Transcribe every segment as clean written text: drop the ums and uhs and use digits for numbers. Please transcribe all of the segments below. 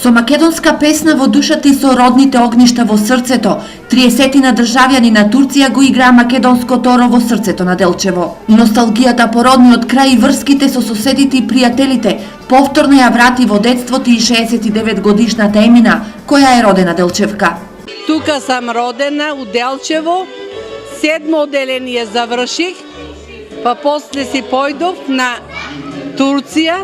Со македонска песна во душата и со родните огништа во срцето, 30 државјани на Турција го играа македонско торо во срцето на Делчево. Носталгијата по родниот крај и врските со соседите и пријателите повторно ја врати во детството и 69 годишната Емина, која е родена Делчевка. Тука сам родена у Делчево, 7 оделение заврших, па после си појдов на Турција,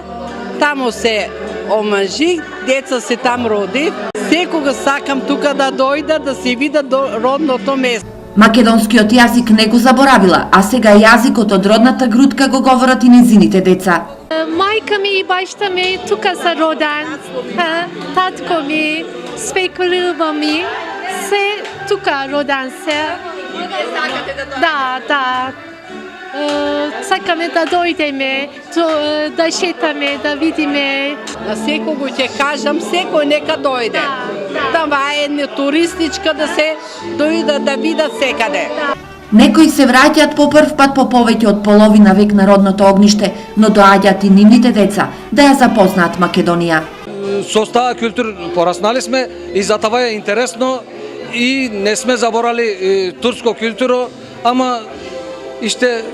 тамо се омажих, деца се там родив. Секога сакам тука да дојда, да се вида родното место. Македонскиот јазик не го заборавила, а сега јазикот од родната грудка го говорат и незините деца. Мајка ми и бајшта ми тука са родан, татко ми, свекрува ми, се тука родан се. Да. Сакаме да дојдеме, да шетаме, да видиме. На секого ќе кажам, секој нека дојде. Това е не туристичка да се дојдат да видат секаде. Некои се враќаат по прв пат по повеќе од половина век на родното огниште, но доаѓаат и нивните деца да ја запознаат Македонија. Со таа култура пораснали сме и за това е интересно и не сме заборали турско култура, ама иште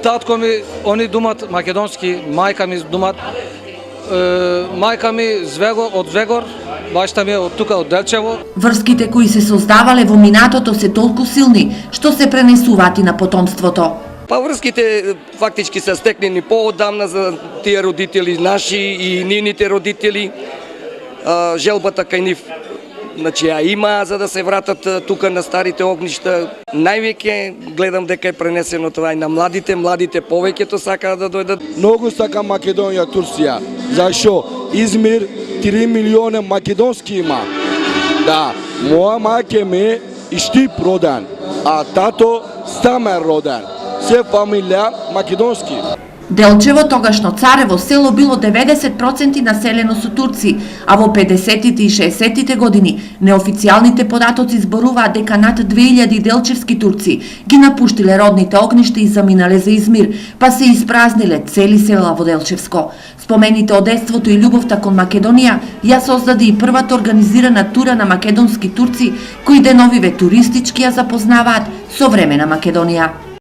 татко ми, они думат македонски, мајка ми думат, мајка ми од Звегор, бајшта ми од тука, од Делчево. Врските кои се создавале во минатото се толку силни, што се пренесуваат и на потомството. Па врските фактички се стекнени поодамна за тие родители наши и нивните родители. Желбата кај нив значи ја има за да се вратат тука на старите огништа. Највеќе гледам дека е пренесено тоа и на младите повеќето сакаат да дојдат. Многу сака Македонија, Турција. Зашо? Измир 3 милиона македонски има. Да, моја мајка ми и Штип родан, а тато Стамер родан. Се фамилија македонски. Делчево, тогашно Царево село, било 90% населено со турци, а во 50-тите и 60-тите години неофицијалните податоци зборуваат дека над 2000 делчевски турци ги напуштиле родните огништа и заминале за Измир, па се испразниле цели села во Делчевско. Спомените од детството и љубовта кон Македонија ја создаде и првата организирана тура на македонски турци кои деновиве туристички ја запознаваат со време на Македонија.